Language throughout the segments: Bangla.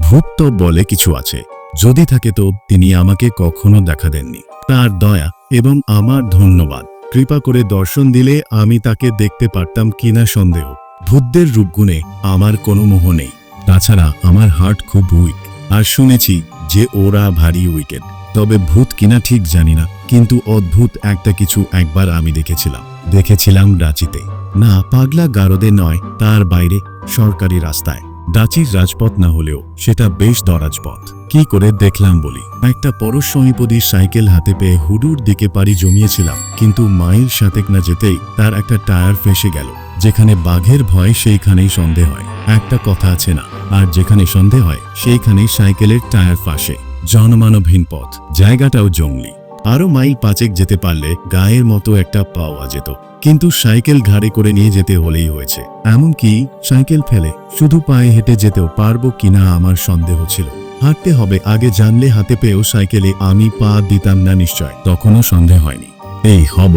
ভূত তো বলে কিছু আছে, যদি থাকে তো তিনি আমাকে কখনো দেখা দেননি। তার দয়া এবং আমার ধন্যবাদ। কৃপা করে দর্শন দিলে আমি তাকে দেখতে পারতাম কিনা সন্দেহ। ভূতদের রূপগুণে আমার কোনো মোহ নেই। তাছাড়া আমার হার্ট খুব উইক, আর শুনেছি যে ওরা ভারী উইকেট। তবে ভূত কিনা ঠিক জানি না, কিন্তু অদ্ভুত একটা কিছু একবার আমি দেখেছিলাম রাঁচিতে। না, পাগলা গারদে নয়, তার বাইরে সরকারি রাস্তায়। ডাচির রাজপথ না হলেও সেটা বেশ দরাজ পথ। কি করে দেখলাম বলি। একটা পরশমীপদী সাইকেল হাতে পেয়ে হুডুর দিকে পাড়ি জমিয়েছিলাম, কিন্তু মাইল 7 না যেতেই তার একটা টায়ার ফেসে গেল। যেখানে বাঘের ভয় সেইখানেই সন্দেহ হয়, একটা কথা আছে না? আর যেখানে সন্দেহ হয় সেইখানেই সাইকেলের টায়ার ফাঁসে। জনমানবহীন পথ, জায়গাটাও জঙ্গলি। আরো মাইল 5 যেতে পারলে গায়ের মতো একটা পাওয়া যেত, কিন্তু সাইকেল ঘাড়ে করে নিয়ে যেতে হলেই হয়েছে। এমনকি সাইকেল ফেলে শুধু পায়ে হেঁটে যেতেও পারবো কিনা আমার সন্দেহ ছিল। হাঁটতে হবে আগে জানলে হাতে পেয়েও সাইকেলে আমি পা দিতাম না নিশ্চয়, তখনও সন্দেহ হয়নি। এই হব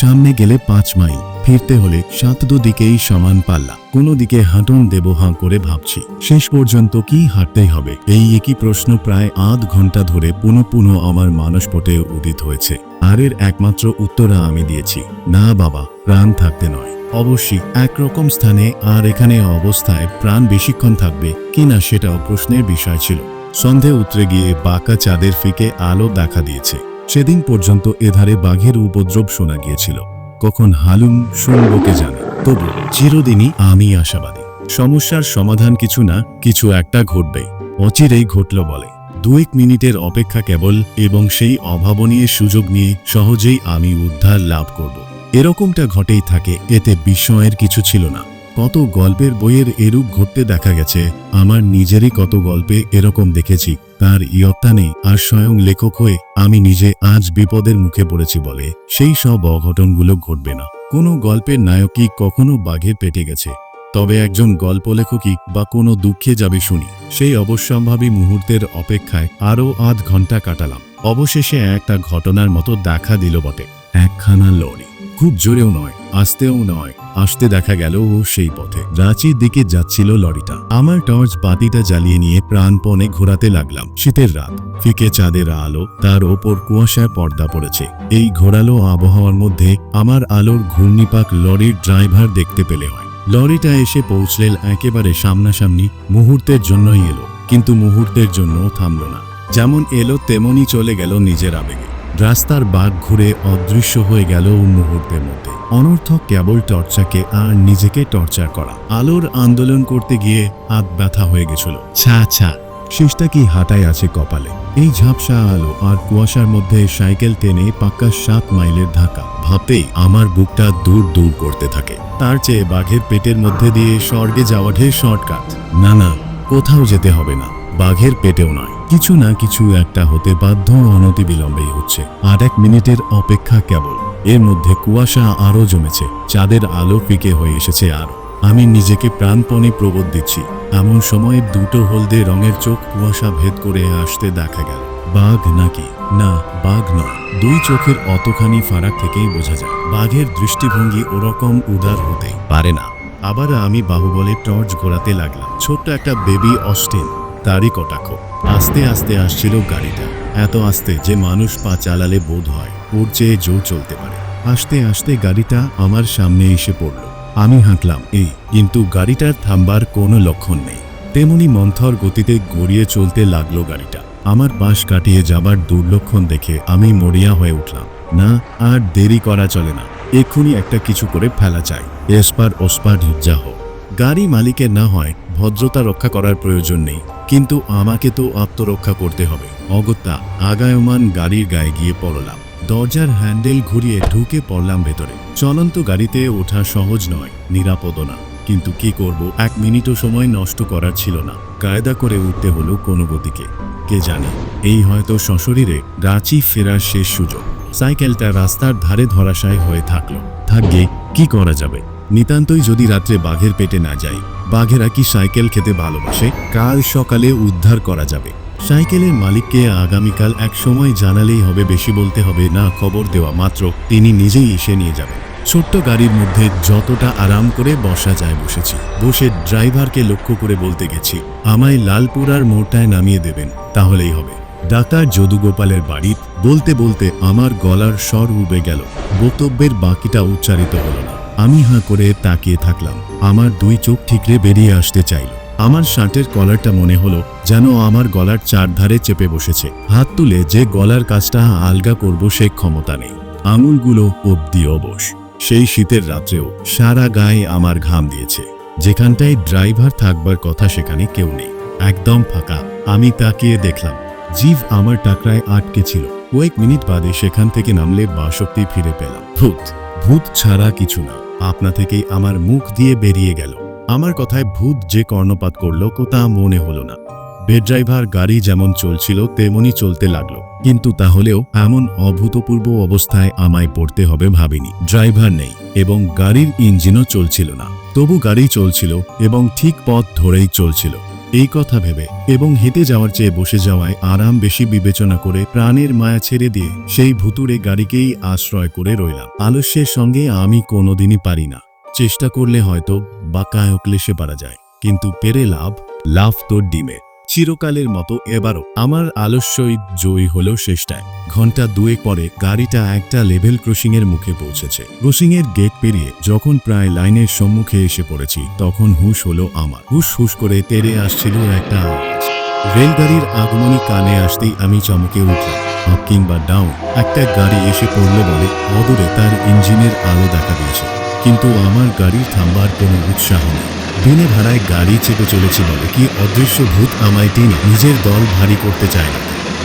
সামনে গেলে 5 মাইল, ফিরতে হলে 7 দিকেই সমান পাল্লা। কোনো দিকে হাঁটন দেব হাঁ করে ভাবছি, শেষ পর্যন্ত কি হাঁটতেই হবে? এই একই প্রশ্ন প্রায় আধ ঘন্টা ধরে পুনঃ আমার মানসপটে উদিত হয়েছে। আর এর একমাত্র উত্তরা আমি দিয়েছি, না বাবা, প্রাণ থাকতে নয়। অবশ্যই একরকম স্থানে আর এখানে অবস্থায় প্রাণ বেশিক্ষণ থাকবে কিনা সেটাও প্রশ্নের বিষয় ছিল। সন্ধে উতরে গিয়ে বাঁকা চাঁদের ফিকে আলো দেখা দিয়েছে। সেদিন পর্যন্ত এধারে বাঘের উপদ্রব শোনা গিয়েছিল, কখন হালুম শুনবো কে জানে। তবু চিরদিনই আমি আশাবাদী, সমস্যার সমাধান কিছু না কিছু একটা ঘটবেই। অচিরেই ঘটল বলে। 2 মিনিটের অপেক্ষা কেবল, এবং সেই অভাবনীয় সুযোগ নিয়ে সহজেই আমি উদ্ধার লাভ করব। এরকমটা ঘটেই থাকে, এতে বিস্ময়ের কিছু ছিল না। কত গল্পের বইয়ের এরূপ ঘটতে দেখা গেছে, আমার নিজেরই কত গল্পে এরকম দেখেছি। তার ইয়ত্তা নেই, আর স্বয়ং লেখক হয়ে আমি নিজে আজ বিপদের মুখে পড়েছি বলে সেই সব অঘটনগুলো ঘটবে না। কোনো গল্পের নায়কই কখনো বাঘের পেটে গেছে, তবে একজন গল্প লেখকই বা কোনো দুঃখে যাবে শুনি। সেই অবশ্যম্ভাবী মুহূর্তের অপেক্ষায় আরও আধ ঘন্টা কাটালাম। অবশেষে একটা ঘটনার মতো দেখা দিল বটে। একখানা লরি, খুব জোরেও নয় আস্তেও নয়, আসতে দেখা গেল ও সেই পথে রাঁচির দিকে যাচ্ছিল লরিটা। আমার টর্চ বাতিটা জ্বালিয়ে নিয়ে প্রাণপণে ঘোরাতে লাগলাম। শীতের রাত, ফিকে চাঁদের আলো, তার ওপর কুয়াশার পর্দা পড়েছে। এই ঘোরালো আবহাওয়ার মধ্যে আমার আলোর ঘূর্ণিপাক লরির ড্রাইভার দেখতে পেলে হয়। লরিটা এসে পৌঁছলে একেবারে সামনাসামনি। মুহূর্তের জন্যই এলো, কিন্তু মুহূর্তের জন্য থামল না। যেমন এলো তেমনই চলে গেল নিজের আবেগে। রাস্তার বাঁক ঘুরে অদৃশ্য হয়ে গেল মুহূর্তের মধ্যে। অনর্থক কেবল টর্চাকে আর নিজেকে টর্চার করা। আলোর আন্দোলন করতে গিয়ে হাত ব্যথা হয়ে গেছিল। ছা শেষটা কি হাঁটায় আছে কপালে। এই ঝাপসা আলো আর কুয়াশার মধ্যে সাইকেল টেনে পাক্কা 7 মাইলের ধাক্কা। ভাবতেই আমার বুকটা দূর করতে থাকে। তার চেয়ে বাঘের পেটের মধ্যে দিয়ে স্বর্গে যাওয়াটাই শর্টকাট। না, কোথাও যেতে হবে না, বাঘের পেটেও নয়। কিছু না কিছু একটা হতে বাধ্য, অনতিবিলম্বেই হচ্ছে। আর 1 মিনিটের অপেক্ষা কেবল। এর মধ্যে কুয়াশা আরও জমেছে, চাঁদের আলো ফিকে হয়ে এসেছে আরও। আমি নিজেকে প্রাণপণে প্রবোধ দিচ্ছি। এমন সময়ে 2 হলদে রঙের চোখ কুয়াশা ভেদ করে আসতে দেখা গেল। বাঘ নাকি? না, বাঘ নয়। 2 চোখের অতখানি ফারাক থেকেই বোঝা যায় বাঘের দৃষ্টিভঙ্গি ওরকম উদার হতে পারে না। আবার আমি বাহুবলে টর্চ ঘোরাতে লাগলাম। ছোট্ট একটা বেবি অস্টিন, তারই কটাক্ষ। আস্তে আস্তে আসছিল গাড়িটা, এত আস্তে যে মানুষ পা চালালে বোধ হয় ওর চেয়ে জোর চলতে পারে। আস্তে আস্তে গাড়িটা আমার সামনে এসে পড়ল। আমি হাঁটলাম, কিন্তু গাড়িটার থামবার কোনো লক্ষণ নেই। তেমনি মন্থর গতিতে গড়িয়ে চলতে লাগলো গাড়িটা। আমার পাশ কাটিয়ে যাবার দুর্লক্ষণ দেখে আমি মরিয়া হয়ে উঠলাম। না, আর দেরি করা চলে না, এক্ষুনি একটা কিছু করে ফেলা চাই। এসপার ওসপার যা হোক। গাড়ি মালিকের না হয় ভদ্রতা রক্ষা করার প্রয়োজন নেই, কিন্তু আমাকে তো আত্মরক্ষা করতে হবে। অগত্যা আগায়মান গাড়ির গায়ে গিয়ে পড়লাম। দরজার হ্যান্ডেল ঘুরিয়ে ঢুকে পড়লাম ভেতরে। চলন্ত গাড়িতে ওঠা সহজ নয়, নিরাপদও না, কিন্তু কি করব, 1 মিনিটও সময় নষ্ট করার ছিল না। কায়দা করে উঠতে হলো কোনো গতিকে। কে জানে, এই হয়তো সশরীরে রাঁচি ফেরার শেষ সুযোগ। সাইকেলটা রাস্তার ধারে ধরাশায়ী হয়ে থাকলে কি করা যাবে? নিতান্তই যদি রাত্রে বাঘের পেটে না যাই। বাঘেরা কি সাইকেল খেতে ভালোবাসে? কাল সকালে উদ্ধার করা যাবে। সাইকেলের মালিককে আগামীকাল 1 সময় জানালেই হবে, বেশি বলতে হবে না। খবর দেওয়া মাত্র তিনি নিজেই এসে নিয়ে যাবেন। ছোট্ট গাড়ির মধ্যে যতটা আরাম করে বসা যায় বসেছি। বসে ড্রাইভারকে লক্ষ্য করে বলতে গেছি, আমায় লালপুরার মোড়টায় নামিয়ে দেবেন, তাহলেই হবে। ডাক্তার যদুগোপালের বাড়ি বলতে বলতে আমার গলার স্বর উবে গেল। বক্তব্যের বাকিটা উচ্চারিত হলো না। আমি হাঁ করে তাকিয়ে থাকলাম। আমার দুই চোখ ঠিকরে বেরিয়ে আসতে চাইল। আমার শার্টের কলারটা মনে হলো যেন আমার গলার চারধারে চেপে বসেছে। হাত তুলে যে গলার কাজটা আলগা করব সে ক্ষমতা নেই। আঙুলগুলো অব্দি অবশ। সেই শীতের রাত্রেও সারা গায়ে আমার ঘাম দিয়েছে। যেখানটায় ড্রাইভার থাকবার কথা সেখানে কেউ নেই, একদম ফাঁকা। আমি তাকিয়ে দেখলাম জিভ আমার টাকরায় আটকে ছিল। কয়েক মিনিট বাদে সেখান থেকে নামলে বাশক্তি ফিরে পেলাম। ভূত ছাড়া কিছু না, আপনা থেকেই আমার মুখ দিয়ে বেরিয়ে গেল। আমার কথায় ভূত যে কর্ণপাত করলো তা মনে হলো না। বেড ড্রাইভার গাড়ি যেমন চলছিল তেমনি চলতে লাগলো, কিন্তু তাহলেও এমন অভূতপূর্ব অবস্থায় আমায় পড়তে হবে ভাবিনি। ড্রাইভার নেই এবং গাড়ির ইঞ্জিনও চলছিল না, তবু গাড়ি চলছিল এবং ঠিক পথ ধরেই চলছিল। এই কথা ভেবে এবং হেঁটে যাওয়ার চেয়ে বসে যাওয়ায় আরাম বেশি বিবেচনা করে প্রাণের মায়া ছেড়ে দিয়ে সেই ভুতুড়ে গাড়িকেই আশ্রয় করে রইলাম। আলস্যের সঙ্গে আমি কোনোদিনই পারি না। চেষ্টা করলে হয়তো বা কায়ক্লেশে পারা যায়, কিন্তু পেরে লাভ তো ডিমে। চিরকালের মতো এবারও আমার আলস্যই জয়ী হলো শেষটায়। ঘন্টা দুয়েক পরে গাড়িটা একটা লেভেল ক্রসিংয়ের মুখে পৌঁছেছে। ক্রসিংয়ের গেট পেরিয়ে যখন প্রায় লাইনের সম্মুখে এসে পড়েছি তখন হুশ হলো আমার। হুশ করে তেড়ে আসছিল একটা আওয়াজ। রেলগাড়ির আগমনী কানে আসতেই আমি চমকে উঠলাম। আপ কিংবা ডাউন একটা গাড়ি এসে পড়ল বলে অদূরে তার ইঞ্জিনের আলো দেখা দিয়েছে, কিন্তু আমার গাড়ির থামবার কোনো উৎসাহ নেই। দিনে ভাড়ায় গাড়ি চেপে চলেছি বলে কি অদৃশ্য ভূত আমায় টেনে নিজের দল ভারী করতে চায় না।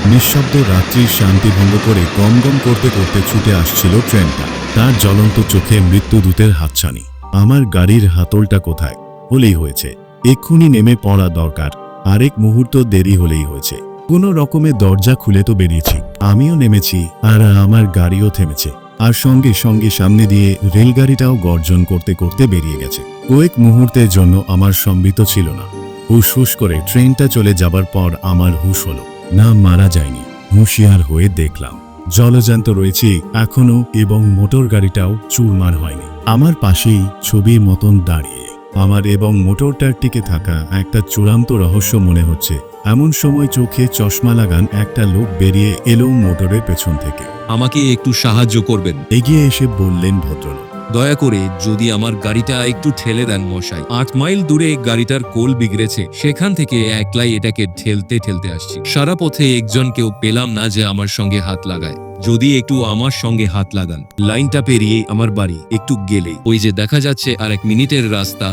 নিঃশব্দ রাত্রির শান্তি ভঙ্গ করে গম করতে করতে ছুটে আসছিল ট্রেনটা। তার জ্বলন্ত চোখে মৃত্যুদূতের হাতছানি। আমার গাড়ির হাতলটা কোথায় হলেই হয়েছে, এক্ষুনি নেমে পড়া দরকার। আরেক মুহূর্ত দেরি হলেই হয়েছে। কোনো রকমে দরজা খুলে তো বেরিয়েছি, আমিও নেমেছি আর আমার গাড়িও থেমেছে। আর সঙ্গে সঙ্গে সামনে দিয়ে রেলগাড়িটাও গর্জন করতে করতে বেরিয়ে গেছে। কয়েক মুহূর্তের জন্য আমার সম্বিত ছিল না। হুশ করে ট্রেনটা চলে যাবার পর আমার হুশ হলো, না মারা যায়নি। হুঁশিয়ার হয়ে দেখলাম জলজান্ত রয়েছে এখনো এবং মোটর গাড়িটাও চুরমার হয়নি। আমার পাশেই ছবির মতন দাঁড়িয়ে আমার এবং মোটরটার টিকে থাকা একটা চূড়ান্ত রহস্য মনে হচ্ছে। এমন সময় চোখে চশমা লাগান একটা লোক বেরিয়ে এলো মোটরের পেছন থেকে। আমাকে একটু সাহায্য করবেন? এগিয়ে এসে বললেন ভদ্রলোক। দয়া করে যদি আমার গাড়িটা একটু ঠেলে দেন মশাই। 8 মাইল দূরে গাড়িটার কোল বিগড়েছে, সেখান থেকে একলাই এটাকে ঠেলতে আসছি। সারা পথে একজনকেও পেলাম না যে আমার সঙ্গে হাত লাগায়। যদি একটু আমার সঙ্গে হাত লাগান। লাইনটা পেরিয়ে আমার বাড়ি একটু গেলেই ওই যে দেখা যাচ্ছে আর 1 মিনিটের রাস্তা,